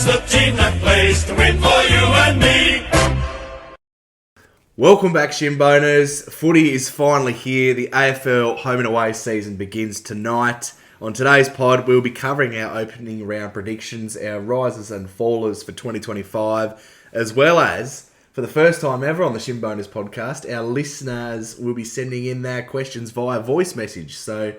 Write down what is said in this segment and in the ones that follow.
That's the team that plays to win for you and me. Welcome back, Shimboners. Footy is finally here. The AFL home and away season begins tonight. On today's pod, we'll be covering our opening round predictions, our rises and fallers for 2025, as well as, for the first time ever on the Shimboners podcast, our listeners will be sending in their questions via voice message. So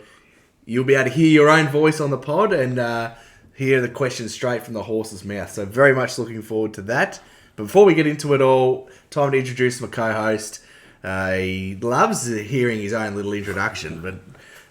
you'll be able to hear your own voice on the pod and hear the questions straight from the horse's mouth. So very much looking forward to that. But before we get into it all, time to introduce my co-host. He loves hearing his own little introduction, but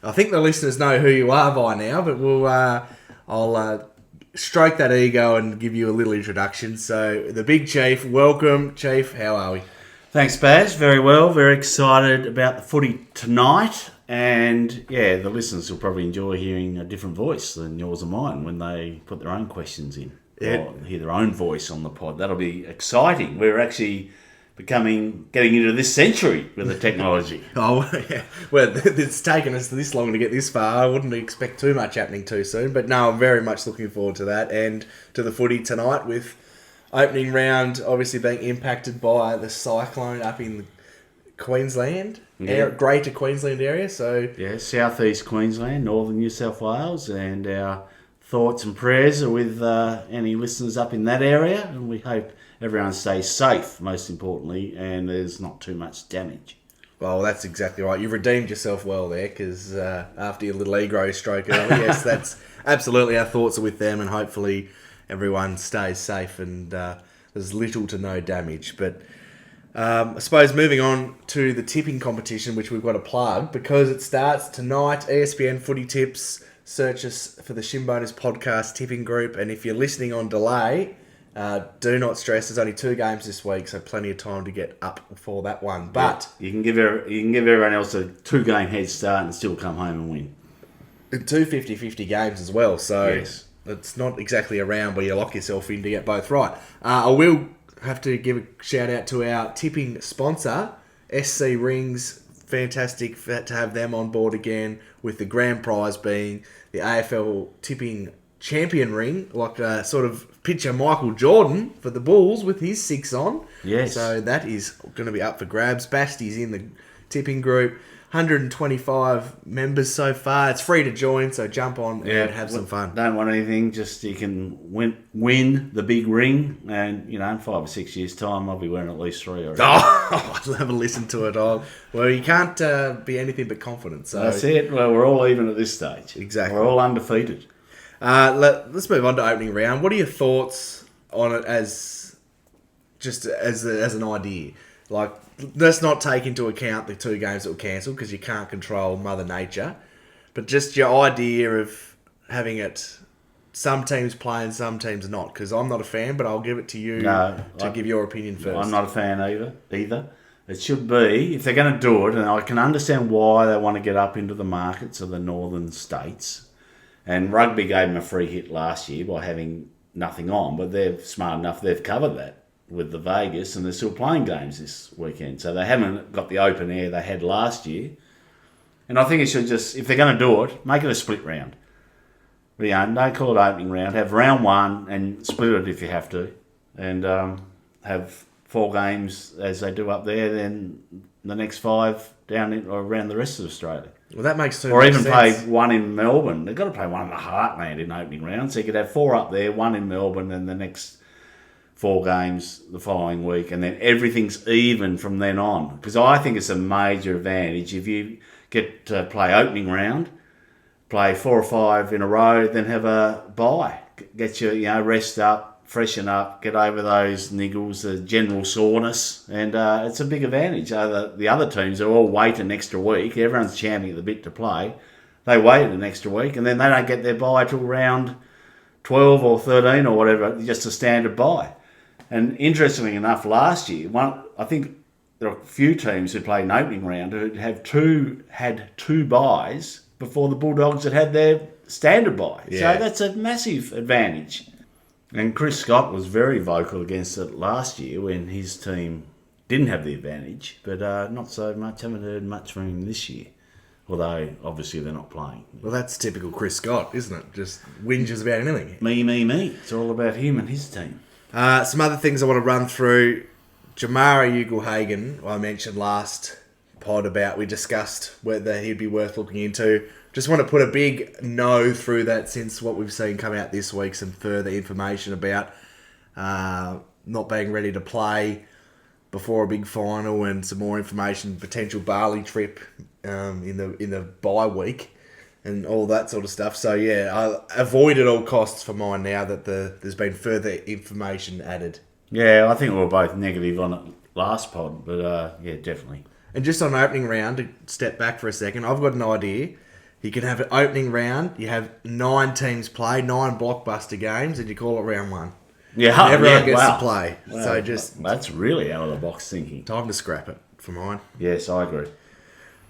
I think the listeners know who you are by now. But I'll stroke that ego and give you a little introduction. So the Big Chief, welcome, Chief. How are we? Thanks, Baz. Very well. Very excited about the footy tonight. And yeah, the listeners will probably enjoy hearing a different voice than yours or mine when they put their own questions in. Yeah. Or hear their own voice on the pod. That'll be exciting. We're actually getting into this century with the technology. Oh, yeah. Well, it's taken us this long to get this far. I wouldn't expect too much happening too soon. But no, I'm very much looking forward to that and to the footy tonight with opening round obviously being impacted by the cyclone up in Queensland, greater Queensland area. So yeah, southeast Queensland, northern New South Wales, and our thoughts and prayers are with any listeners up in that area, and we hope everyone stays safe, most importantly, and there's not too much damage. Well, that's exactly right. You've redeemed yourself well there, because after your little ego stroke earlier, yes, that's absolutely our thoughts are with them, and hopefully everyone stays safe and there's little to no damage. But I suppose moving on to the tipping competition, which we've got to plug, because it starts tonight, ESPN Footy Tips. Search us for the Shimboners podcast tipping group, and if you're listening on delay, do not stress. There's only 2 games this week, so plenty of time to get up for that one. But yeah, you can give everyone else a 2-game head start and still come home and win. 2 50-50 games as well, so yes. It's not exactly a round where you lock yourself in to get both right. I will have to give a shout out to our tipping sponsor, SC Rings. Fantastic to have them on board again, with the grand prize being the AFL tipping champion ring, like a sort of picture Michael Jordan for the Bulls with his 6 on. Yes. So that is going to be up for grabs. Basty's in the tipping group. 125 members so far. It's free to join, so jump on and have some fun. Don't want anything, just you can win the big ring, and in 5 or 6 years' time, I'll be wearing at least 3 already. I'll have a listen to it all. Well, you can't be anything but confident. So that's it. Well, we're all even at this stage. Exactly. We're all undefeated. Let's move on to opening round. What are your thoughts on it as an idea? Like, let's not take into account the 2 games that were cancelled, because you can't control Mother Nature. But just your idea of having it, some teams play and some teams not. Because I'm not a fan, but I'll give it to you to give your opinion first. I'm not a fan either. It should be, if they're going to do it, and I can understand why they want to get up into the markets of the northern states. And rugby gave them a free hit last year by having nothing on, but they're smart enough, they've covered that with the Vegas, and they're still playing games this weekend. So they haven't got the open air they had last year. And I think it should just, if they're going to do it, make it a split round. Don't call it opening round. Have round 1 and split it if you have to. And have 4 games as they do up there, then the next 5 down or around the rest of Australia. Well, that makes or even play 1 in Melbourne. They've got to play 1 in the Heartland in opening round. So you could have 4 up there, 1 in Melbourne, and the next 4 games the following week, and then everything's even from then on. Because I think it's a major advantage if you get to play opening round, play 4 or 5 in a row, then have a bye. Get your rest up, freshen up, get over those niggles, the general soreness, and it's a big advantage. The other teams are all wait an extra week. Everyone's champing at the bit to play. They wait an extra week, and then they don't get their bye till round 12 or 13 or whatever, just a standard bye. And interestingly enough, last year, I think there are a few teams who played an opening round who had two byes before the Bulldogs had their standard bye. Yeah. So that's a massive advantage. And Chris Scott was very vocal against it last year when his team didn't have the advantage, but not so much. Haven't heard much from him this year. Although, obviously, they're not playing. Well, that's typical Chris Scott, isn't it? Just whinges about anything. Me. It's all about him and his team. Some other things I want to run through. Jamara Ugle-Hagan, I mentioned last pod about, we discussed whether he'd be worth looking into. Just want to put a big no through that since what we've seen come out this week, some further information about not being ready to play before a big final and some more information, potential Bali trip in the bye week and all that sort of stuff. So yeah, I avoid at all costs for mine now that there's been further information added. Yeah, I think we were both negative on it last pod, but yeah, definitely. And just on opening round, to step back for a second, I've got an idea. You can have an opening round, you have 9 teams play, 9 blockbuster games, and you call it round 1. Yeah, and everyone gets wow. to play. Wow. So just That's really out of the box thinking. time to scrap it for mine. Yes, I agree.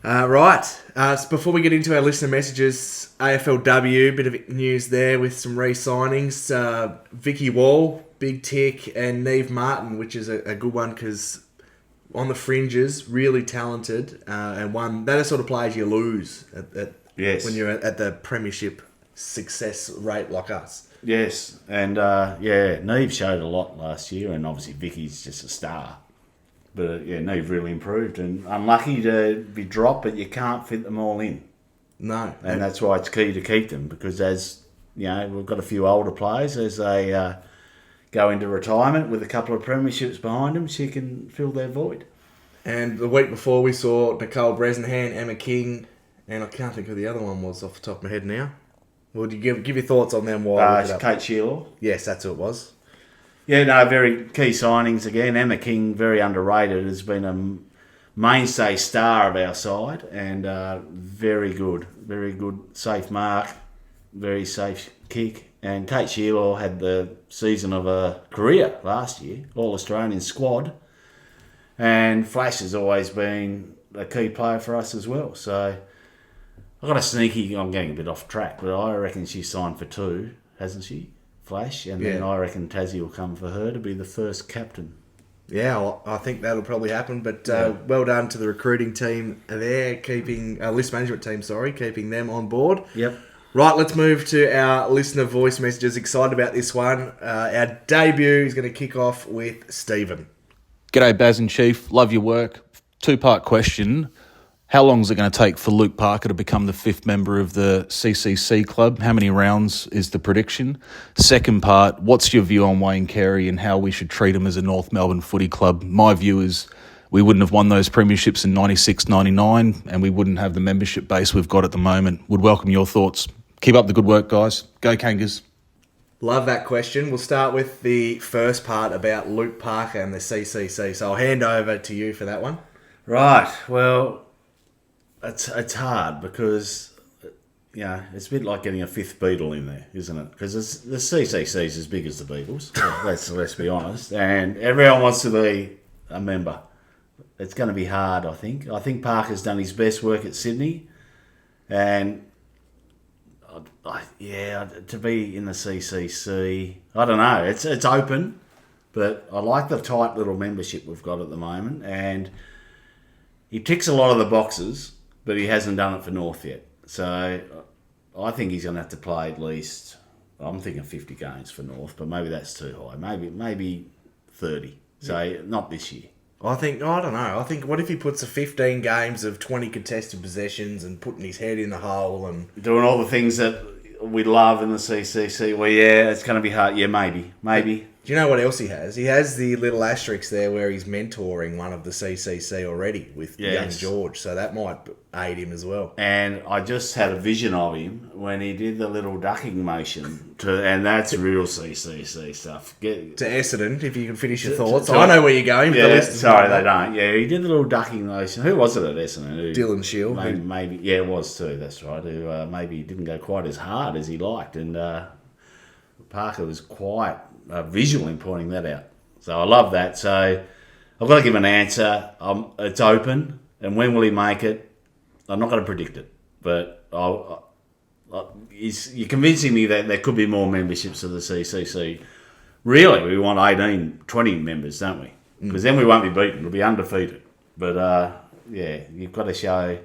Right. So before we get into our listener messages, AFLW, bit of news there with some re-signings. Vicky Wall, big tick, and Neve Martin, which is a good one because on the fringes, really talented, and one that are sort of players you lose Yes. when you're at the premiership success rate like us. Yes, and yeah, Neve showed a lot last year, and obviously Vicky's just a star. But yeah, Neve really improved, and unlucky to be dropped, but you can't fit them all in. No. And that's why it's key to keep them, because as you know, we've got a few older players as they go into retirement with a couple of premierships behind them, she can fill their void. And the week before we saw Nicole Bresnahan, Emma King, and I can't think who the other one was off the top of my head now. Well, do you give your thoughts on them while Kate Sheila. Yes, that's who it was. Yeah, no, very key signings again. Emma King, very underrated, has been a mainstay star of our side, and very good, safe mark, very safe kick. And Kate Sheila had the season of her career last year, All-Australian squad, and Flash has always been a key player for us as well. So I've got a sneaky, I'm getting a bit off track, but I reckon she signed for 2, hasn't she? Flash, and then I reckon Tassie will come for her to be the first captain. Yeah, well, I think that'll probably happen, but well done to the recruiting team there, list management team, keeping them on board. Yep. Right, let's move to our listener voice messages. Excited about this one. Our debut is going to kick off with Stephen. G'day, Baz and Chief. Love your work. 2-part question. How long is it going to take for Luke Parker to become the 5th member of the CCC club? How many rounds is the prediction? Second part, what's your view on Wayne Carey and how we should treat him as a North Melbourne footy club? My view is we wouldn't have won those premierships in 96, 99, and we wouldn't have the membership base we've got at the moment. Would welcome your thoughts. Keep up the good work, guys. Go Kangas. Love that question. We'll start with the first part about Luke Parker and the CCC. So I'll hand over to you for that one. Right, well, it's hard because, you know, it's a bit like getting a 5th Beatle in there, isn't it? Because the CCC is as big as the Beatles, let's be honest, and everyone wants to be a member. It's going to be hard, I think. I think Parker's done his best work at Sydney, and to be in the CCC, I don't know. It's open, but I like the tight little membership we've got at the moment, and he ticks a lot of the boxes, but he hasn't done it for North yet. So I think he's going to have to play at least, I'm thinking 50 games for North, but maybe that's too high. Maybe 30. So not this year. I don't know. I think what if he puts 15 games of 20 contested possessions and putting his head in the hole and doing all the things that we love in the CCC? Well, yeah, it's going to be hard. Yeah, maybe. Do you know what else he has? He has the little asterisk there where he's mentoring one of the CCC already with young George, so that might aid him as well. And I just had a vision of him when he did the little ducking motion, and that's real CCC stuff. To Essendon, if you can finish your thoughts. I know where you're going. Yeah, sorry, they don't. Yeah, he did the little ducking motion. Who was it at Essendon? Dylan Shield. Maybe, yeah, it was too, that's right. Who maybe didn't go quite as hard as he liked, and Parker was quite visual in pointing that out. So I love that. So I've got to give an answer. It's open, and when will he make it? I'm not going to predict it, but you're convincing me that there could be more memberships of the CCC. Really, we want 18, 20 members, don't we? Because then we won't be beaten. We'll be undefeated. But, yeah, you've got to show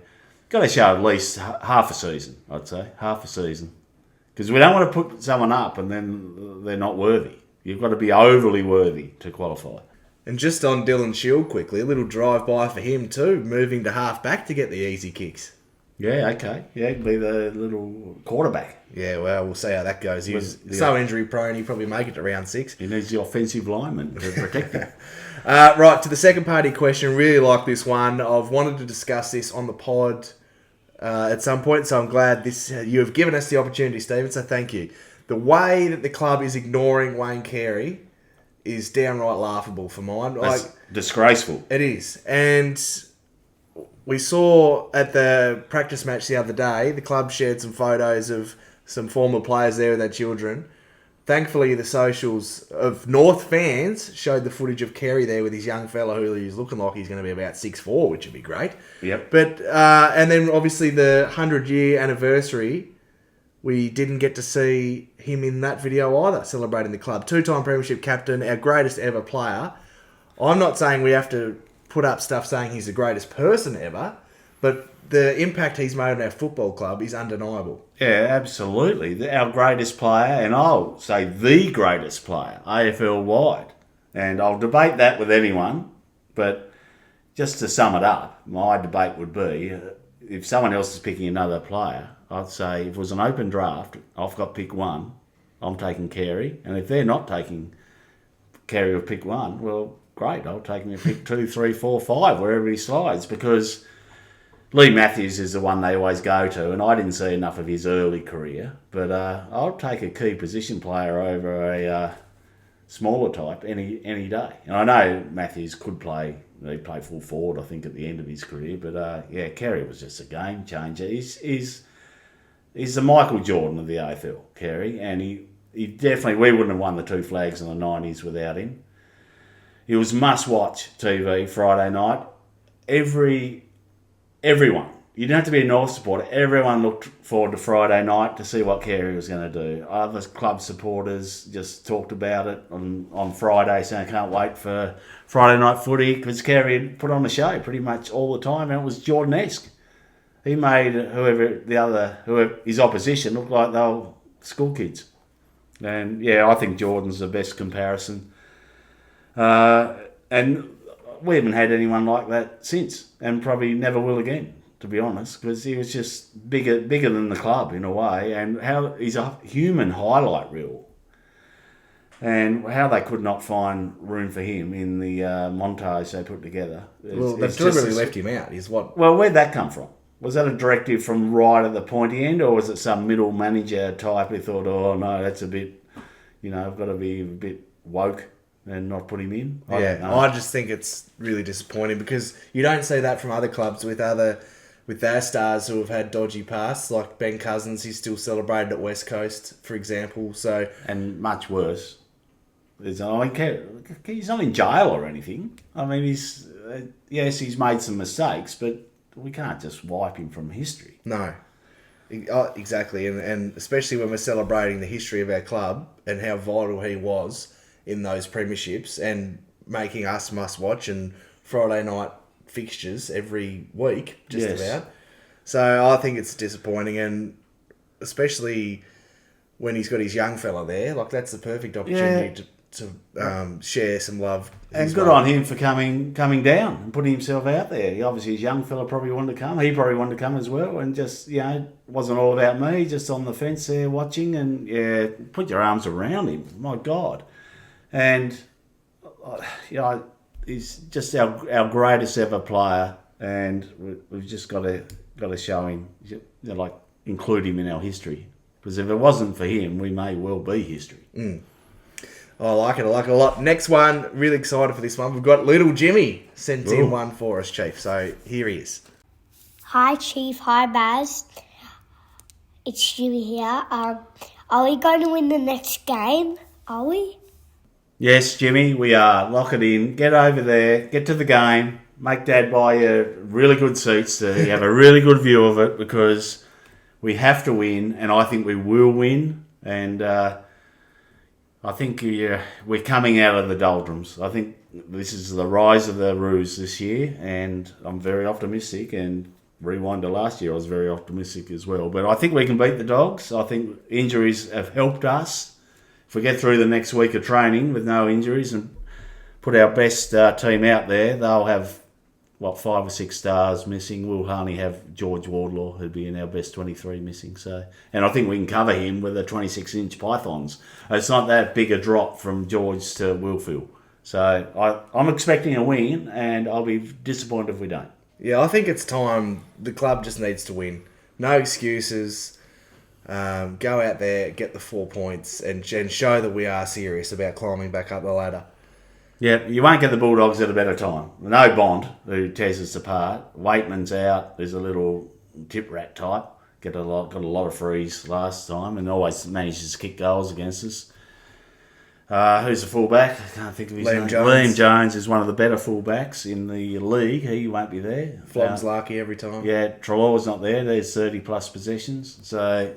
got to show at least half a season, I'd say. Half a season. Because we don't want to put someone up and then they're not worthy. You've got to be overly worthy to qualify. And just on Dylan Shield quickly, a little drive-by for him too, moving to half-back to get the easy kicks. Yeah, okay. Yeah, he'd be the little quarterback. Yeah, well, we'll see how that goes. He was so injury-prone, he'd probably make it to round 6. He needs the offensive lineman to protect him. Right, to the second party question. Really like this one. I've wanted to discuss this on the pod at some point, so I'm glad you have given us the opportunity, Stephen, so thank you. The way that the club is ignoring Wayne Carey is downright laughable for mine. That's disgraceful. It is. And we saw at the practice match the other day, the club shared some photos of some former players there with their children. Thankfully, the socials of North fans showed the footage of Carey there with his young fella who he's looking like he's going to be about 6'4", which would be great. Yep. But and then obviously the 100-year anniversary, we didn't get to see him in that video either, celebrating the club. 2-time premiership captain, our greatest ever player. I'm not saying we have to put up stuff saying he's the greatest person ever, but the impact he's made on our football club is undeniable. Yeah, absolutely. Our greatest player, and I'll say the greatest player, AFL-wide. And I'll debate that with anyone, but just to sum it up, my debate would be, if someone else is picking another player, I'd say if it was an open draft, I've got pick 1, I'm taking Carey. And if they're not taking Carey or pick 1, well, great, I'll take him at pick 2, 3, 4, 5, wherever he slides, because Lee Matthews is the one they always go to, and I didn't see enough of his early career, but I'll take a key position player over a smaller type any day. And I know Matthews could play, he played full forward, I think, at the end of his career, but Carey was just a game changer. He's the Michael Jordan of the AFL, Carey, and he definitely, we wouldn't have won the 2 flags in the 90s without him. It was must-watch TV Friday night. Everyone, you didn't have to be a North supporter, everyone looked forward to Friday night to see what Carey was going to do. Other club supporters just talked about it on Friday, saying I can't wait for Friday night footy, because Carey had put on a show pretty much all the time, and it was Jordan-esque. He made whoever his opposition look like they were school kids. And yeah, I think Jordan's the best comparison. And we haven't had anyone like that since, and probably never will again, to be honest, because he was just bigger than the club in a way, and how he's a human highlight reel. And how they could not find room for him in the montage they put together. Well, they've deliberately left him out, is what... Well, where'd that come from? Was that a directive from right at the pointy end, or was it some middle manager type who thought, oh no, that's a bit, I've got to be a bit woke and not put him in? I just think it's really disappointing, because you don't see that from other clubs with their stars who have had dodgy pasts, like Ben Cousins. He's still celebrated at West Coast, for example. So, and much worse, he's not in jail or anything. I mean, he's made some mistakes, but we can't just wipe him from history. No, exactly, and especially when we're celebrating the history of our club and how vital he was in those premierships, and making us must watch and Friday night fixtures every week, about. So I think it's disappointing, and especially when he's got his young fella there, like that's the perfect opportunity to share some love. And good on him for coming down and putting himself out there. Obviously, his young fella probably wanted to come. He probably wanted to come as well, and just wasn't all about me. Just on the fence there watching, and put your arms around him. My God. And he's just our greatest ever player, and we've just got to show him, include him in our history. Because if it wasn't for him, we may well be history. I like it a lot. Next one, really excited for this one. We've got little Jimmy sent in one for us, Chief. So here he is. Hi, Chief. Hi, Baz. It's Jimmy here. Are we going to win the next game? Are we? Yes, Jimmy, we are. Lock it in. Get over there. Get to the game. Make Dad buy you really good seats to have a really good view of it, because we have to win, and I think we will win. And I think we're coming out of the doldrums. I think this is the rise of the Roos this year, and I'm very optimistic. And rewind to last year, I was very optimistic as well. But I think we can beat the Dogs. I think injuries have helped us. If we get through the next week of training with no injuries and put our best team out there, they'll have, 5 or 6 stars missing. We'll only have George Wardlaw, who'd be in our best 23 missing. And I think we can cover him with the 26-inch Pythons. It's not that big a drop from George to Wilfield. So I'm expecting a win, and I'll be disappointed if we don't. Yeah, I think it's time. The club just needs to win. No excuses. Go out there, get the 4 points, and show that we are serious about climbing back up the ladder. Yeah, you won't get the Bulldogs at a better time. No Bond, who tears us apart. Waitman's out. There's a little tip rat type. Got a lot of frees last time, and always manages to kick goals against us. Who's the fullback? I can't think of his name. Jones. Liam Jones is one of the better fullbacks in the league. He won't be there. Flom's lucky every time. Yeah, Trelaw's not there. There's 30-plus possessions. So,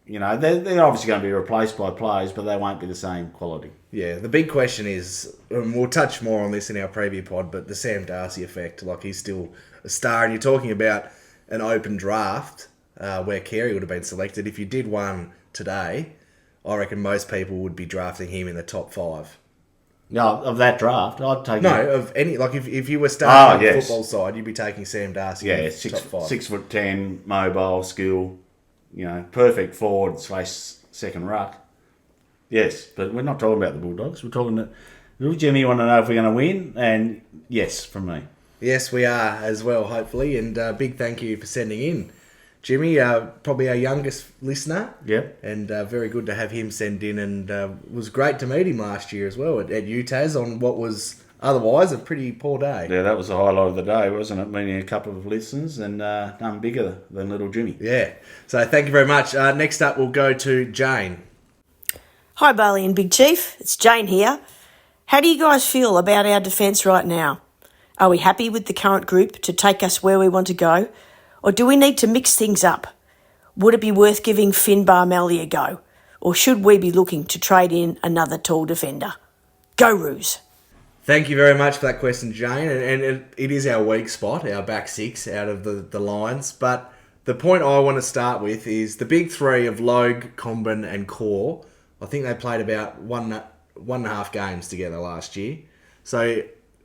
they're obviously going to be replaced by players, but they won't be the same quality. Yeah, the big question is, and we'll touch more on this in our preview pod, but the Sam Darcy effect. Like, he's still a star, and you're talking about an open draft where Carey would have been selected. If you did one today, I reckon most people would be drafting him in the top 5. No, of that draft, I'd take of any. Like, if you were starting on the football side, you'd be taking Sam Darcy in the top 5. 6'10", mobile, skill, perfect forward / second ruck. Yes, but we're not talking about the Bulldogs. We're talking that little Jimmy want to know if we're going to win, and yes, from me. Yes, we are as well, hopefully, and big thank you for sending in Jimmy, probably our youngest listener. Yep. And very good to have him send in, and it was great to meet him last year as well at UTAS on what was otherwise a pretty poor day. Yeah, that was the highlight of the day, wasn't it? Meeting a couple of listeners and none bigger than little Jimmy. Yeah. So thank you very much. Next up, we'll go to Jane. Hi, Bailey and Big Chief. It's Jane here. How do you guys feel about our defence right now? Are we happy with the current group to take us where we want to go? Or do we need to mix things up? Would it be worth giving Finn Barmelli a go? Or should we be looking to trade in another tall defender? Go Roos. Thank you very much for that question, Jane. And it is our weak spot, our back 6 out of the Lions. But the point I want to start with is the big 3 of Logue, Comben and Core. I think they played about one and a half games together last year. So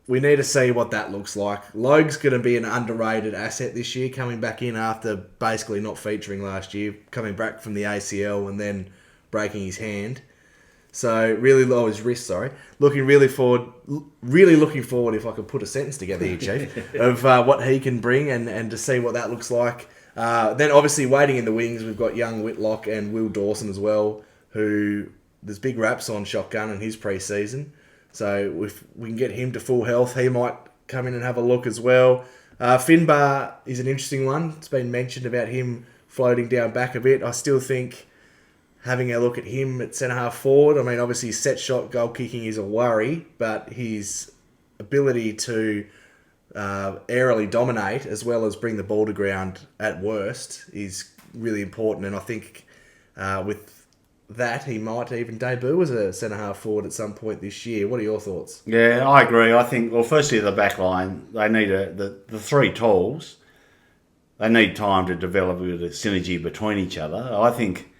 we need to see what that looks like. Logue's going to be an underrated asset this year, coming back in after basically not featuring last year, coming back from the ACL and then breaking his hand. So his wrist, sorry. Really looking forward, if I could put a sentence together here, Chief, of what he can bring and to see what that looks like. Then obviously waiting in the wings, we've got young Whitlock and Will Dawson as well, who there's big raps on shotgun in his pre-season. So if we can get him to full health, he might come in and have a look as well. Finbar is an interesting one. It's been mentioned about him floating down back a bit. I still think having a look at him at centre-half forward, I mean, obviously set shot goal kicking is a worry, but his ability to aerially dominate as well as bring the ball to ground at worst is really important. And I think with that, he might even debut as a centre-half forward at some point this year. What are your thoughts? Yeah, I agree. I think, well, firstly, the back line, they need the 3 talls, they need time to develop a bit of synergy between each other. I think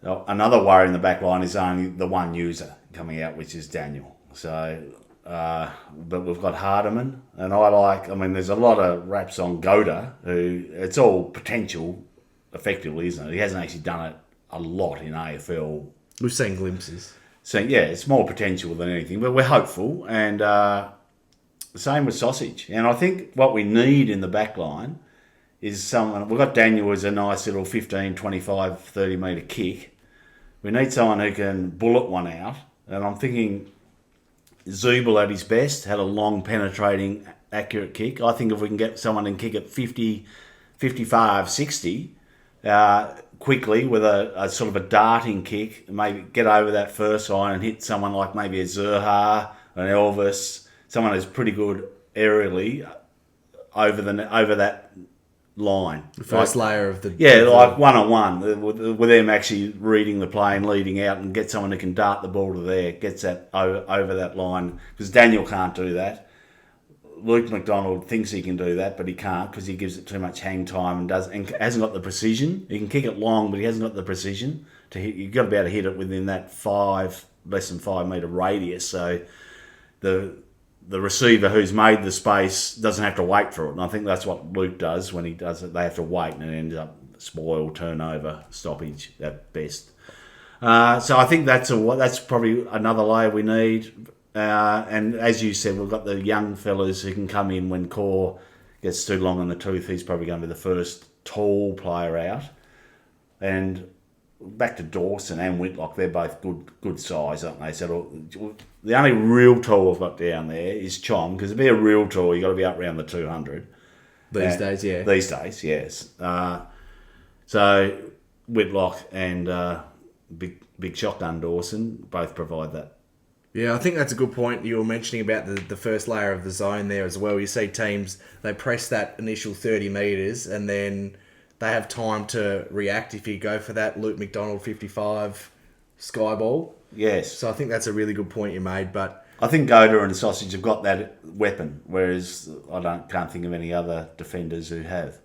another worry in the back line is only the one user coming out, which is Daniel. So, but we've got Hardiman, and there's a lot of raps on Goda, who it's all potential, effectively, isn't it? He hasn't actually done it a lot in AFL. We've seen glimpses. So, yeah, it's more potential than anything, but we're hopeful, and same with Sausage. And I think what we need in the back line is someone, we've got Daniel as a nice little 15, 25, 30 metre kick. We need someone who can bullet one out, and I'm thinking Zubel at his best had a long, penetrating, accurate kick. I think if we can get someone and kick it 50, 55, 60, quickly with a sort of a darting kick, maybe get over that first line and hit someone like maybe a Zerha, an Elvis, someone who's pretty good aerially over that line. The first layer of the... Yeah, like one-on-one, with them actually reading the play and leading out, and get someone who can dart the ball to there, gets that over that line, because Daniel can't do that. Luke McDonald thinks he can do that, but he can't because he gives it too much hang time and hasn't got the precision. He can kick it long, but he hasn't got the precision to hit. You've got to be able to hit it within that less than 5 metre radius. So the receiver who's made the space doesn't have to wait for it. And I think that's what Luke does when he does it. They have to wait, and it ends up spoil, turnover, stoppage at best. So I think that's probably another layer we need. And as you said, we've got the young fellas who can come in when Core gets too long in the tooth. He's probably going to be the first tall player out. And back to Dawson and Whitlock, they're both good size, aren't they? So the only real tall we've got down there is Chom, because to be a real tall, you've got to be up around the 200. These days, yeah. These days, yes. So Whitlock and Big Shotgun Dawson both provide that. Yeah, I think that's a good point you were mentioning about the first layer of the zone there as well. You see teams, they press that initial 30 metres and then they have time to react if you go for that Luke McDonald 55 sky ball. Yes. So I think that's a really good point you made. But I think Goda and Sausage have got that weapon, whereas I can't think of any other defenders who have.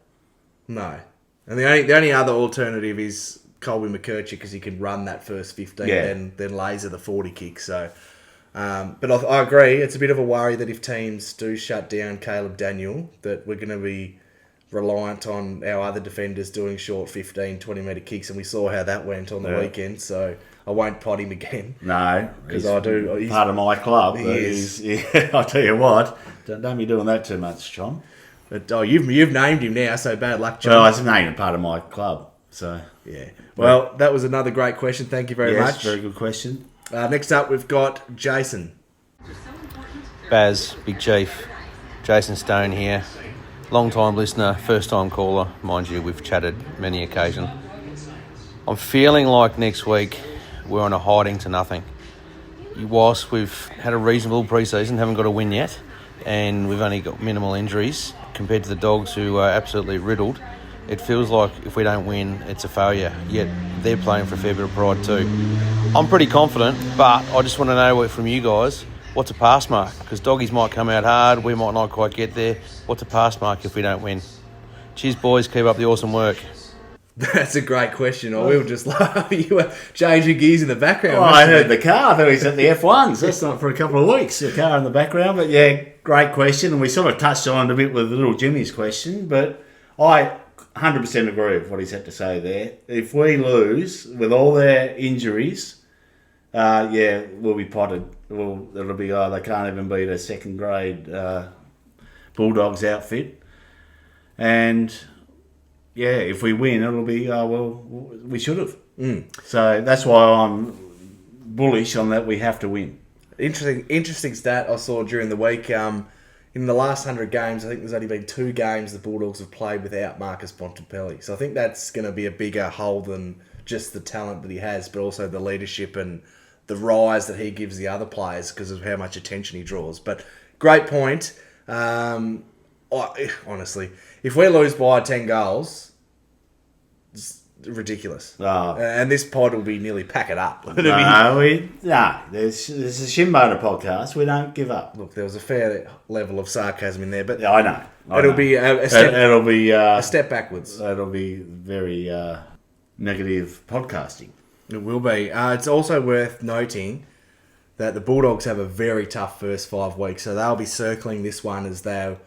No. And the only other alternative is Colby McKercher, because he can run that first 15 then laser the 40 kick. So... but I agree, it's a bit of a worry that if teams do shut down Caleb Daniel, that we're going to be reliant on our other defenders doing short 15, 20 metre kicks, and we saw how that went on the weekend, so I won't pot him again. No, because I do. He's part of my club. He is. I'll tell you what, don't be doing that too much, John. But you've named him now, so bad luck, John. Well, I was named part of my club, so... Yeah. Well, that was another great question. Thank you very much. Very good question. Next up, we've got Jason. Baz, Big Chief, Jason Stone here. Long-time listener, first-time caller. Mind you, we've chatted many occasions. I'm feeling like next week we're on a hiding to nothing. Whilst we've had a reasonable pre-season, haven't got a win yet, and we've only got minimal injuries compared to the Dogs who are absolutely riddled, it feels like if we don't win, it's a failure. Yet they're playing for a fair bit of pride too. I'm pretty confident, but I just want to know from you guys, what's a pass mark? Because Doggies might come out hard, we might not quite get there. What's a pass mark if we don't win? Cheers, boys. Keep up the awesome work. That's a great question. We were just like, you were changing gears in the background. Oh, I heard the car. I thought he's at the F1s. That's not for a couple of weeks, the car in the background. But yeah, great question. And we sort of touched on it a bit with little Jimmy's question, but I 100% agree with what he's had to say there. If we lose with all their injuries, we'll be potted. It'll be, they can't even beat a second grade Bulldogs outfit. And yeah, if we win, it'll be, we should have. So that's why I'm bullish on that we have to win. Interesting stat I saw during the week. In the last 100 games, I think there's only been 2 games the Bulldogs have played without Marcus Bontempelli. So I think that's going to be a bigger hole than just the talent that he has, but also the leadership and the rise that he gives the other players because of how much attention he draws. But great point. Honestly, if we lose by 10 goals, it's ridiculous. And this pod will be nearly pack it up. There's a Shimboner podcast. We don't give up. Look, there was a fair level of sarcasm in there, but yeah, I know. It'll be a step backwards. It'll be very negative podcasting. It will be. It's also worth noting that the Bulldogs have a very tough first 5 weeks, so they'll be circling this one as their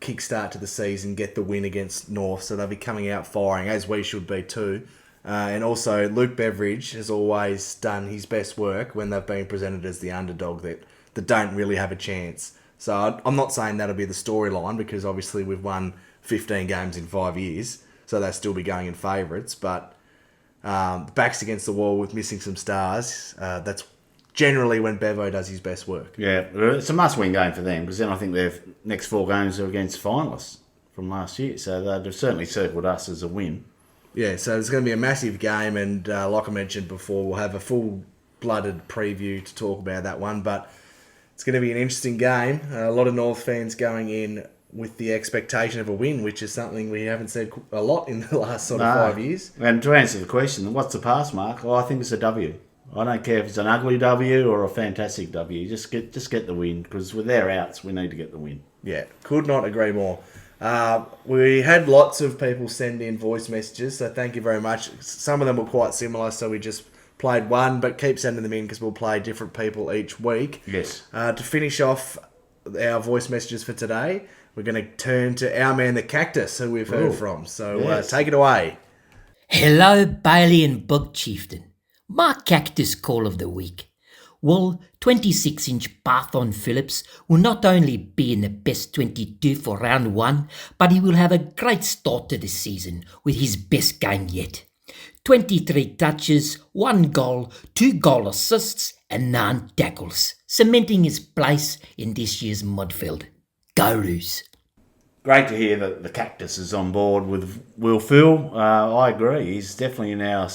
kickstart to the season, get the win against North, so they'll be coming out firing, as we should be too. And also, Luke Beveridge has always done his best work when they've been presented as the underdog that don't really have a chance. So I'm not saying that'll be the storyline, because obviously we've won 15 games in 5 years, so they'll still be going in favourites, but backs against the wall with missing some stars, that's generally when Bevo does his best work. Yeah, it's a must-win game for them, because then I think their next 4 games are against finalists from last year, so they've certainly circled us as a win. Yeah, so it's going to be a massive game, and like I mentioned before, we'll have a full-blooded preview to talk about that one, but it's going to be an interesting game. A lot of North fans going in with the expectation of a win, which is something we haven't said a lot in the last 5 years. And to answer the question, what's the pass mark? Well, I think it's a W. I don't care if it's an ugly W or a fantastic W. Just get the win, because with their outs, we need to get the win. Yeah, could not agree more. We had lots of people send in voice messages, so thank you very much. Some of them were quite similar, so we just played one, but keep sending them in because we'll play different people each week. Yes. To finish off our voice messages for today, we're going to turn to our man, the Cactus, who we've heard from. So Yes. take it away. Hello, Bailey and Bug Chieftain. My cactus call of the week. Well, 26-inch Python Phillips will not only be in the best 22 for round 1, but he will have a great start to the season with his best game yet. 23 touches, 1 goal, 2 goal assists and 9 tackles, cementing his place in this year's midfield. Go Roos. Great to hear that the Cactus is on board with Will Phil. I agree. He's definitely in our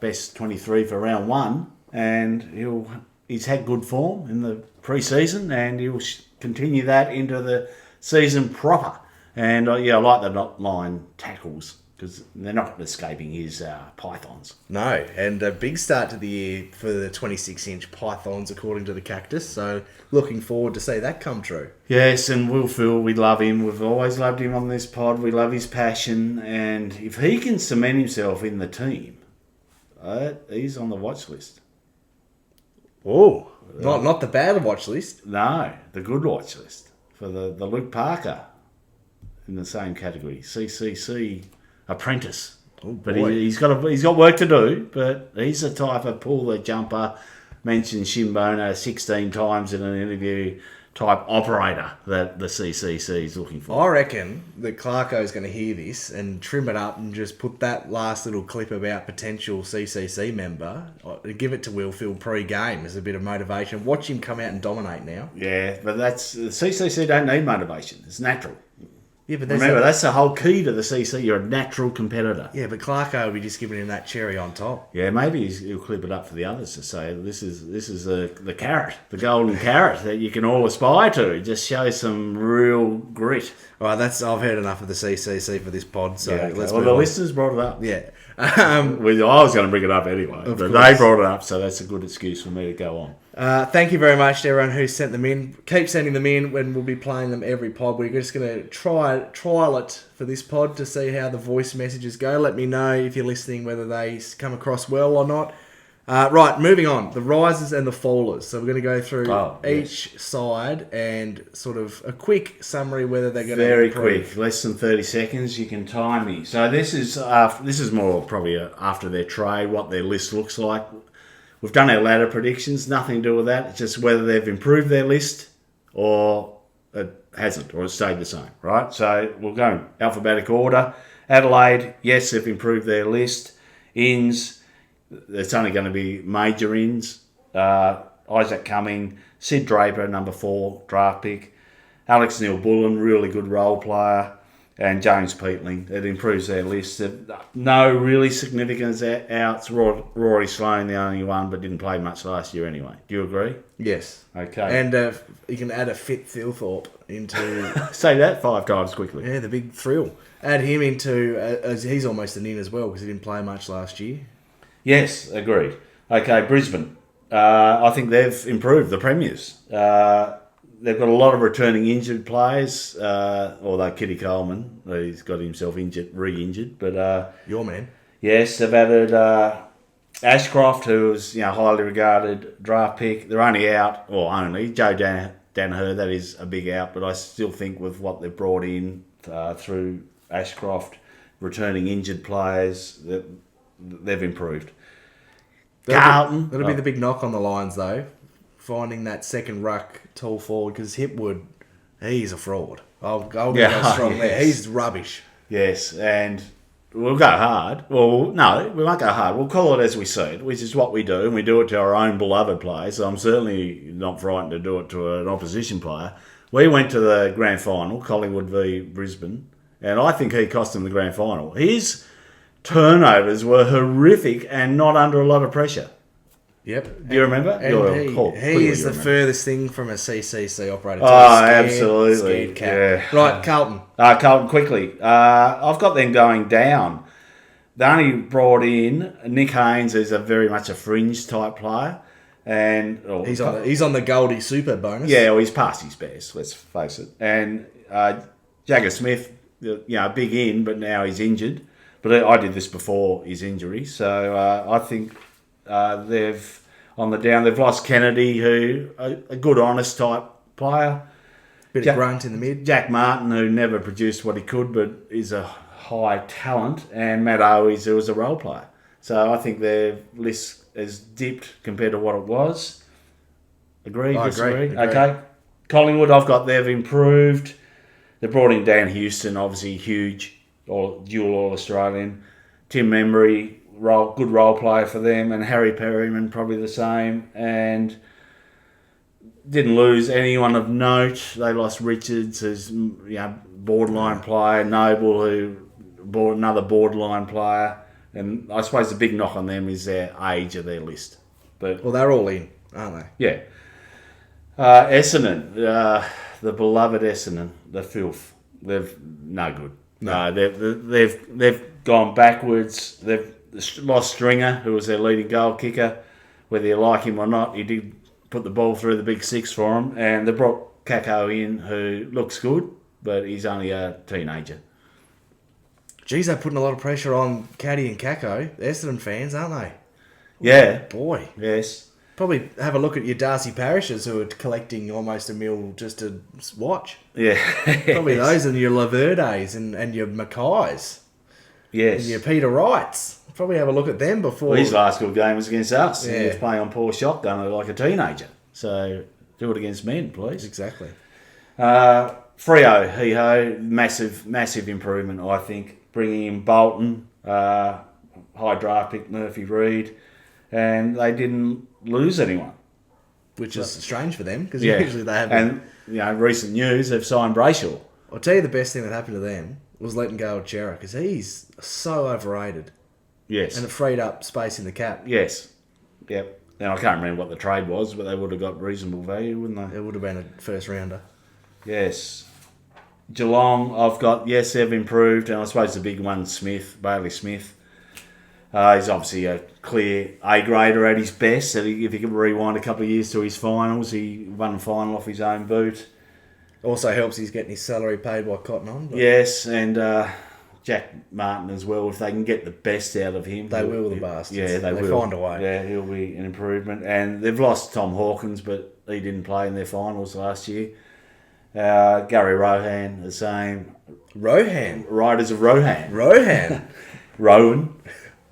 best 23 for round 1, and he's had good form in the pre-season, and he'll continue that into the season proper. And I like the not line tackles because they're not escaping his pythons. No, and a big start to the year for the 26-inch Pythons, according to the Cactus. So looking forward to see that come true. Yes, and Will Phil, we love him. We've always loved him on this pod. We love his passion, and if he can cement himself in the team, he's on the watch list. Oh, not the bad watch list. No, the good watch list for the Luke Parker in the same category, CCC apprentice. Oh, but boy. he's got work to do. But he's the type of pull the jumper, mentioned Shimbona 16 times in an interview type operator that the CCC is looking for. I reckon that Clarko's going to hear this and trim it up and just put that last little clip about potential CCC member, give it to Will Phil pre-game as a bit of motivation. Watch him come out and dominate now. Yeah, but the CCC don't need motivation. It's natural. Yeah, but Remember, that's the whole key to the CC. You're a natural competitor. Yeah, but Clarko will be just giving him that cherry on top. Yeah, maybe he'll clip it up for the others to say this is the carrot, the golden carrot that you can all aspire to. Just show some real grit. All right, I've heard enough of the CCC for this pod, so Okay. let's well, move the on. listeners brought it up. Yeah. I was going to bring it up anyway, but course. they brought it up, so that's a good excuse for me to go on. Thank you very much to everyone who sent them in. Keep sending them in when we'll be playing them every pod. We're just going to trial it for this pod to see how the voice messages go. Let me know if you're listening whether they come across well or not. Right, moving on. The risers and the fallers. So we're going to go through each side and sort of a quick summary whether they're going to Very improve. quick, less than 30 seconds. You can time me. So this is more probably after their trade, what their list looks like. We've done our ladder predictions. Nothing to do with that. It's just whether they've improved their list or it hasn't, or it stayed the same. Right. So we'll go in alphabetical order. Adelaide, yes, they've improved their list. Ins. It's only going to be major ins. Isaac Cumming, Sid Draper, number 4 draft pick. Alex Neil-Bullen, really good role player. And James Peatling. It improves their list. No really significant outs. Rory Sloane, the only one, but didn't play much last year anyway. Do you agree? Yes. Okay. And you can add a fit Thilthorpe into... Say that 5 times quickly. Yeah, the big thrill. Add him into... as he's almost an in as well because he didn't play much last year. Yes, agreed. Okay, Brisbane. I think they've improved, the premiers. They've got a lot of returning injured players, although Kitty Coleman, he's got himself re-injured. But Your man. yes, they've added Ashcroft, who was highly regarded draft pick. They're only Joe Danaher, that is a big out, but I still think with what they've brought in through Ashcroft, returning injured players, that they've improved. Carlton. That'll be the big knock on the Lions, though. Finding that second ruck tall forward, because Hipwood, he's a fraud. I'll go strong there. He's rubbish. Yes, and we'll go hard. Well, no, we won't go hard. We'll call it as we see it, which is what we do, and we do it to our own beloved players. So I'm certainly not frightened to do it to an opposition player. We went to the grand final, Collingwood v Brisbane, and I think he cost them the grand final. His turnovers were horrific and not under a lot of pressure. Yep. Do you remember? And he is the furthest thing from a CCC operator. Absolutely. Scared cat. Yeah. Right, Carlton. Carlton, quickly. I've got them going down. They only brought in Nick Haynes, who's very much a fringe type player. And He's on the Goldie Super bonus. yeah, well, he's past his best. Let's face it. And Jagger Smith, big in, but now he's injured. But I did this before his injury, so I think they've on the down. They've lost Kennedy, who a good, honest type player. Bit of grunt in the mid. Jack Martin, who never produced what he could, but is a high talent, and Matt Owies, who was a role player. So I think their list has dipped compared to what it was. Agree? Disagree? Okay. Collingwood, they've improved. They brought in Dan Houston, obviously huge, dual All-Australian. Tim Membry, good role player for them, and Harry Perryman probably the same. And didn't lose anyone of note. They lost Richards, who's borderline player. Noble, who bought another borderline player. And I suppose the big knock on them is their age of their list. But they're all in, aren't they? Yeah. Essendon, the beloved Essendon, the filth. They've no good. No, they've gone backwards. They've lost Stringer, who was their leading goal kicker. Whether you like him or not, he did put the ball through the big six for them. And they brought Kako in, who looks good, but he's only a teenager. Geez, they're putting a lot of pressure on Caddy and Kako. They're Essendon fans, aren't they? Yeah. Boy. Yes. Probably have a look at your Darcy Parishes who are collecting almost $1 million just to watch. Yeah. Probably those and your Laverdes and your Mackays. Yes. And your Peter Wrights. Probably have a look at them before. Well, his last good game was against us. Yeah. He was playing on poor shotgun like a teenager. So do it against men, please. Exactly. Freo, hee-ho, massive improvement, I think. Bringing in Bolton, high draft pick Murphy Reid, and they didn't lose anyone. Which is strange for them, because usually they have. And, recent news, they've signed Brayshaw. I'll tell you the best thing that happened to them was letting go of Chera, because he's so overrated. Yes. And it freed up space in the cap. Yes. Yep. And I can't remember what the trade was, but they would have got reasonable value, wouldn't they? It would have been a first rounder. Yes. Geelong, they've improved, and I suppose the big one, Bailey Smith. He's obviously a clear A-grader at his best. If you could rewind a couple of years to his finals, he won a final off his own boot. Also helps he's getting his salary paid by Cotton On. Yes, and Jack Martin as well. If they can get the best out of him. They will, the bastards. Yeah, they will. They find a way. Yeah, he'll be an improvement. And they've lost Tom Hawkins, but he didn't play in their finals last year. Gary Rohan, the same. Rohan? Riders of Rohan. Rohan? Rowan.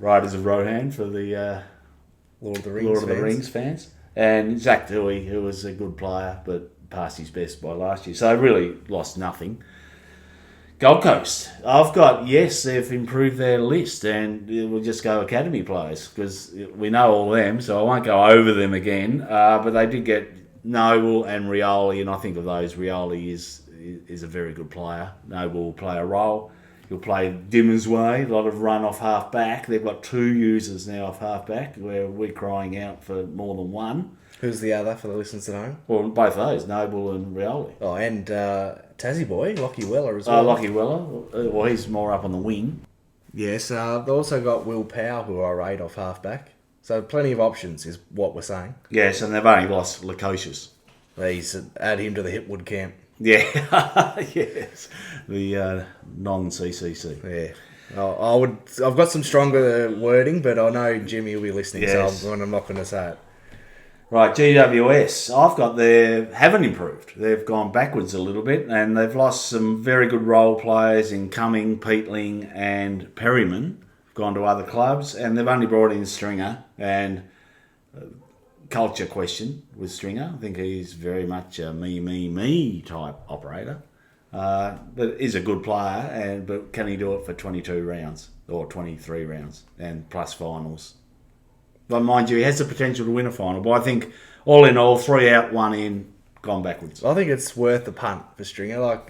Riders of Rohan for the Lord of the Rings fans. And Zach Dewey, who was a good player, but passed his best by last year. So they really lost nothing. Gold Coast. They've improved their list, and we'll just go academy players, because we know all them, so I won't go over them again. But they did get Noble and Rioli, and I think of those, Rioli is a very good player. Noble will play a role. He'll play Dimmer's way, a lot of run off half back. They've got 2 users now off half back, where we're crying out for more than one. Who's the other for the listeners at home? Well, both those, Noble and Rioli. Oh, and Tassie boy, Lockie Weller as well. Lockie Weller, well, he's more up on the wing. Yes, they've also got Will Powell, who I rate off half back. So plenty of options is what we're saying. Yes, and they've only lost Lukosius. Please add him to the Hipwood camp. Yeah, yes, the non-CCC. Yeah, I've got some stronger wording, but I know Jimmy will be listening, yes. So I'm not going to say it. Right, GWS, they haven't improved. They've gone backwards a little bit, and they've lost some very good role players in Cumming, Peatling, and Perryman. Gone to other clubs, and they've only brought in Stringer, and culture question with Stringer. I think he's very much a me type operator, but is a good player, but can he do it for 22 rounds or 23 rounds and plus finals? But mind you, he has the potential to win a final. But I think all in all, 3 out, 1 in, gone backwards. I think it's worth the punt for Stringer.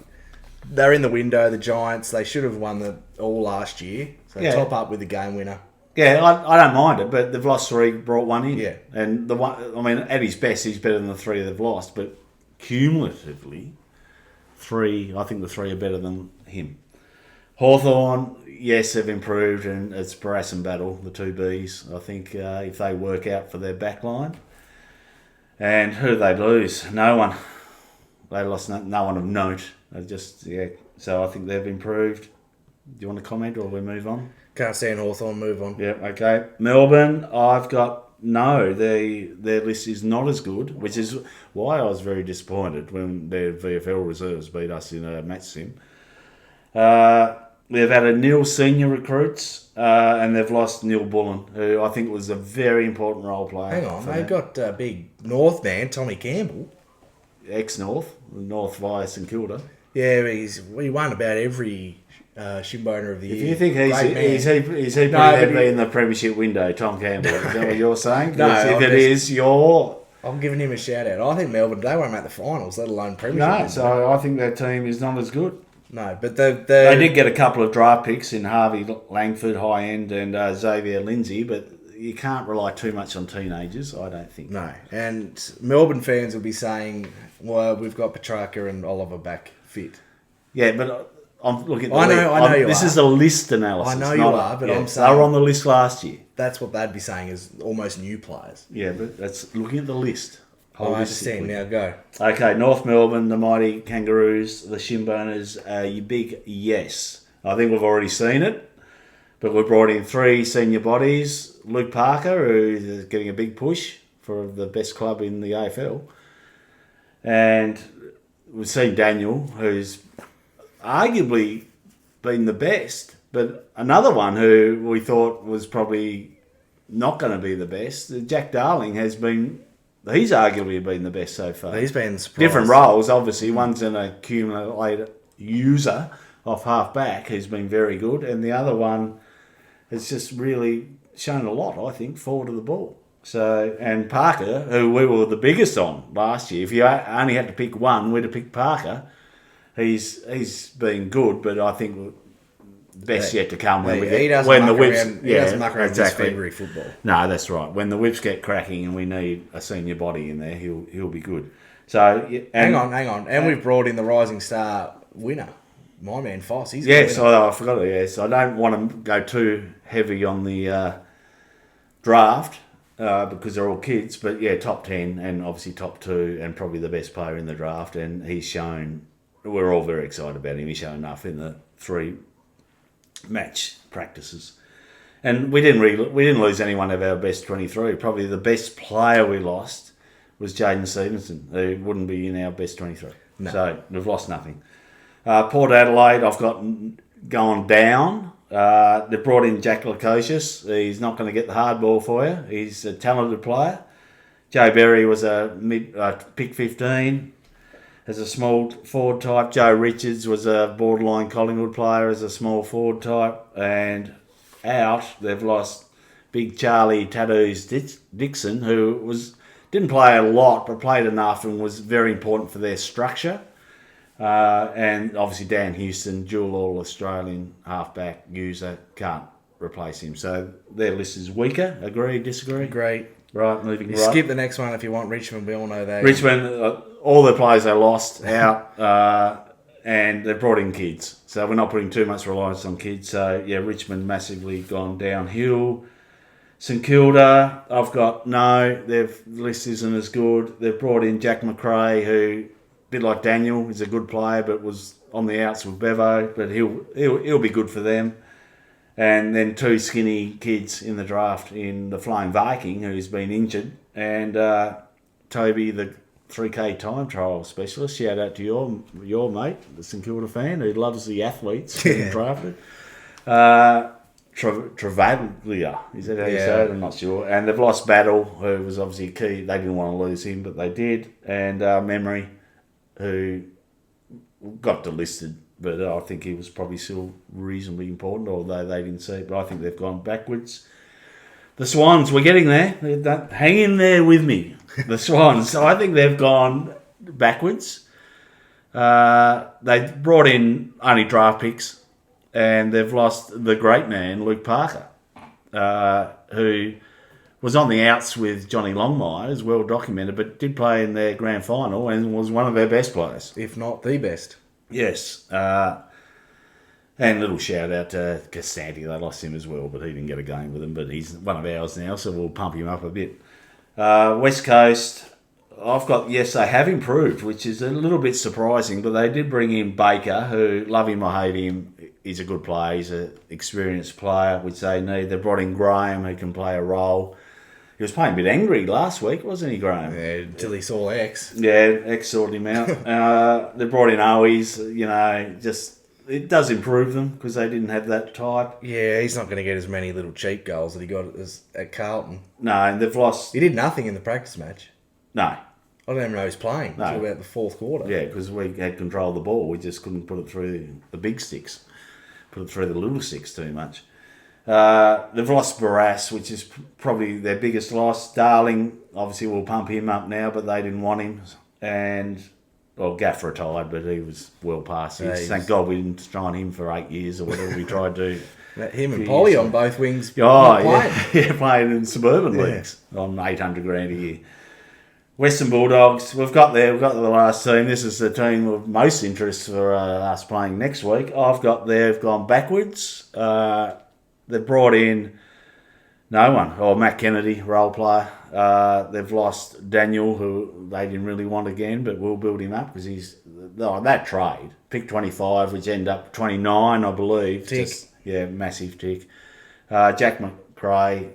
They're in the window, the Giants. They should have won the all last year. So top up with the game winner. Yeah, I don't mind it, but they've lost 3, brought 1 in. Yeah. And at his best, he's better than the 3 they've lost. But cumulatively, 3, I think the 3 are better than him. Hawthorn, yes, they've improved, and it's Barras and Battle, the 2 Bs. I think if they work out for their back line. And who did they lose? No one. They lost no one of note. So I think they've improved. Do you want to comment or we move on? Can't stand Hawthorn, move on. Yeah, okay. Melbourne, I've got no. Their list is not as good, which is why I was very disappointed when their VFL reserves beat us in a match sim. They've added nil senior recruits, and they've lost Neil Bullen, who I think was a very important role player. Hang on, they've got big North man, Tommy Campbell. Ex-North via St Kilda. Yeah, he won about every Shimboner of the year. If you think he's pretty heavily in the premiership window, Tom Campbell, is that what you're saying? No, I'm I'm giving him a shout out. I think Melbourne, they won't make the finals, let alone premiership. No, so I think their team is not as good. No, but they did get a couple of draft picks in Harvey Langford, high end, and Xavier Lindsay, but you can't rely too much on teenagers, I don't think. No, and Melbourne fans will be saying, well, we've got Petrarca and Oliver back fit. Yeah, but I'm looking at I know you this are. is a list analysis. I know you are, but I'm saying... They were on the list last year. That's what they'd be saying is almost new players. Yeah, but that's looking at the list. I understand. Now go. Okay, North Melbourne, the mighty Kangaroos, the Shimboners, your big yes. I think we've already seen it, but we've brought in 3 senior bodies. Luke Parker, who is getting a big push for the best club in the AFL. And we've seen Daniel, who's arguably been the best, but another one who we thought was probably not going to be the best, Jack Darling, he's arguably been the best so far. He's been surprised. Different roles, obviously. One's an accumulator user off half back, who's been very good, and the other one has just really shown a lot, I think, forward of the ball. So, and Parker, who we were the biggest on last year, if you only had to pick one, we'd have picked Parker. He's been good, but I think best yet to come when he doesn't muck around February football. No, that's right. When the whips get cracking and we need a senior body in there, he'll be good. So hang on, and we've brought in the Rising Star winner, my man Foss. He's I forgot it. Yes, I don't want to go too heavy on the draft because they're all kids, but yeah, top 10 and obviously top 2 and probably the best player in the draft, and he's shown. We're all very excited about him. He's shown enough in the 3 match practices, and we didn't lose anyone of our best 23. Probably the best player we lost was Jaden Stevenson, who wouldn't be in our best 23. No. So we've lost nothing. Port Adelaide, I've got gone down. They brought in Jack Lukosius. He's not going to get the hard ball for you. He's a talented player. Joe Berry was a pick 15. As a small forward type. Joe Richards was a borderline Collingwood player as a small forward type. And out, they've lost big Charlie Tattoos Dixon, who didn't play a lot, but played enough and was very important for their structure. And obviously Dan Houston, dual All-Australian halfback user, can't replace him. So their list is weaker. Agree, disagree? Agree. Right, moving right. Skip the next one if you want. Richmond, we all know that. Richmond, all the players they lost out, and they brought in kids. So we're not putting too much reliance on kids. So, yeah, Richmond massively gone downhill. St Kilda, I've got no. Their list isn't as good. They've brought in Jack McRae, who, a bit like Daniel, is a good player, but was on the outs with Bevo. But he'll be good for them. And then 2 skinny kids in the draft in the Flying Viking, who's been injured, and Toby, the 3K time trial specialist. Shout out to your mate, the St Kilda fan, who loves the athletes getting drafted. Travaglia, is that how you say it? I'm not sure. And they've lost Battle, who was obviously key. They didn't want to lose him, but they did. And Memory, who got delisted. But I think he was probably still reasonably important, although they didn't see it. But I think they've gone backwards. The Swans, we're getting there. Hang in there with me. The Swans. So I think they've gone backwards. They brought in only draft picks, and they've lost the great man, Luke Parker, who was on the outs with Johnny Longmire, is well documented, but did play in their grand final and was one of their best players. If not the best. Yes. And a little shout out to Castanti. They lost him as well, but he didn't get a game with them. But he's one of ours now, so we'll pump him up a bit. West Coast, I've got, yes, they have improved, which is a little bit surprising, but they did bring in Baker, who, love him or hate him, is a good player. He's an experienced player, which they need. They brought in Graham, who can play a role. He was playing a bit angry last week, wasn't he, Graham? Yeah, until he saw X. Yeah, X sorted him out. They brought in Owies, it does improve them because they didn't have that type. Yeah, he's not going to get as many little cheap goals that he got at Carlton. No, and they've lost. He did nothing in the practice match. No. I don't even know he was playing until about the fourth quarter. Yeah, because we had control of the ball. We just couldn't put it through the big sticks. Put it through the little sticks too much. They've lost Barras, which is probably their biggest loss. Darling, obviously, we'll pump him up now, but they didn't want him. And, well, Gaff retired, but he was well past his. Thank God we didn't sign him for 8 years or whatever we tried to. Him and Polly on both wings. Oh, yeah, playing in suburban leagues on $800,000 a year. Western Bulldogs, we've got the last team. This is the team of most interest for us playing next week. They've gone backwards. They've brought in no one. Matt Kennedy, role player. They've lost Daniel, who they didn't really want again, but we'll build him up because he's that trade. Pick 25, which end up 29, I believe. Tick. Massive tick. Jack McRae,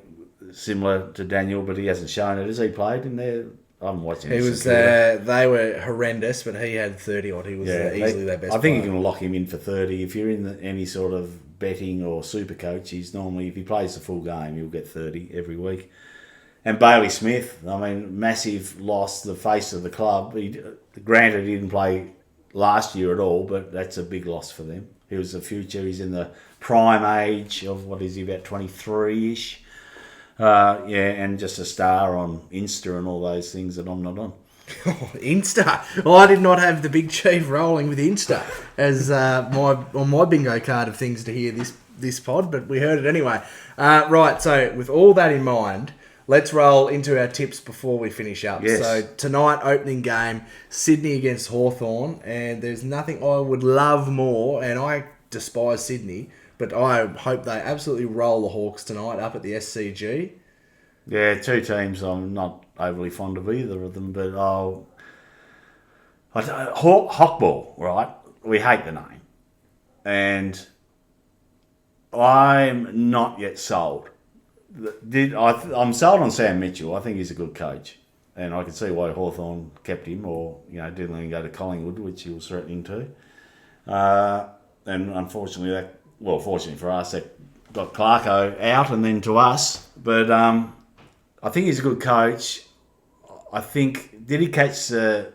similar to Daniel, but he hasn't shown it. Has he played in there? I'm watching. He was. They were horrendous, but he had 30 odd. He was easily their best. I think player. you can lock him in for 30. If you're in any sort of betting or super coach, he's normally, if he plays the full game, he'll get 30 every week. And Bailey Smith, massive loss, the face of the club. Granted, he didn't play last year at all, but that's a big loss for them. He was the future. He's in the prime age of, what is he, about 23-ish. And just a star on Insta and all those things that I'm not on. Insta. I did not have the big chief rolling with Insta as on my bingo card of things to hear this pod, but we heard it anyway. Right, so with all that in mind, let's roll into our tips before we finish up. Yes. So tonight, opening game, Sydney against Hawthorn, and there's nothing I would love more, and I despise Sydney, but I hope they absolutely roll the Hawks tonight up at the SCG. Yeah, two teams I'm not overly fond of either of them, but Hawkball, right? We hate the name. And I'm not yet sold. I'm sold on Sam Mitchell. I think he's a good coach. And I can see why Hawthorn kept him or, didn't let him go to Collingwood, which he was threatening to. And unfortunately, fortunately for us, that got Clarko out and then to us. But I think he's a good coach. I think, did he catch the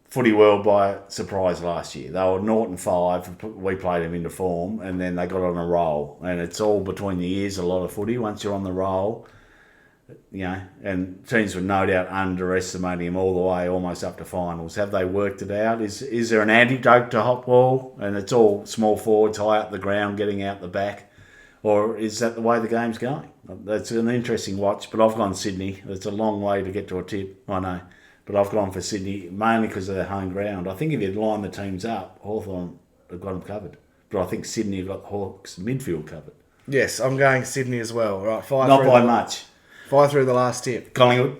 footy world by surprise last year? They were 0-5. We played them into form, and then they got on a roll. And it's all between the ears, a lot of footy. Once you're on the roll, and teams would no doubt underestimating him all the way, almost up to finals. Have they worked it out? Is there an antidote to Hawkball? And it's all small forwards, high up the ground, getting out the back? Or is that the way the game's going? That's an interesting watch, but I've gone Sydney. It's a long way to get to a tip, I know. But I've gone for Sydney, mainly because of their home ground. I think if you'd line the teams up, Hawthorn have got them covered. But I think Sydney have got the Hawks midfield covered. Yes, I'm going Sydney as well. Right, not by much. Fire through the last tip. Collingwood.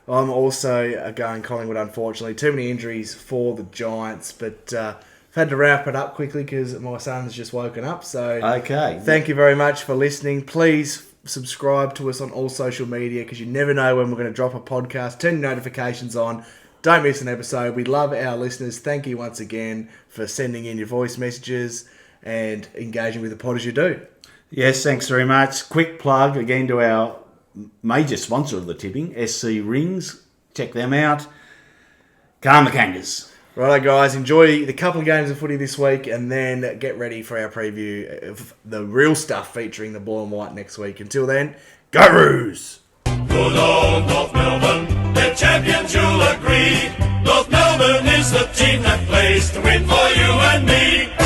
I'm also going Collingwood, unfortunately. Too many injuries for the Giants, but I've had to wrap it up quickly because my son's just woken up. So okay. Thank you very much for listening. Please subscribe to us on all social media because you never know when we're going to drop a podcast. Turn your notifications on. Don't miss an episode. We love our listeners. Thank you once again for sending in your voice messages and engaging with the pod as you do. Yes, thanks very much. Quick plug again to our major sponsor of the tipping, SC Rings. Check them out. Calm the Kangas. Righto, guys. Enjoy the couple of games of footy this week and then get ready for our preview of the real stuff featuring the blue and white next week. Until then, go Roos! Good old North Melbourne, the champions you'll agree. North Melbourne is the team that plays to win for you and me.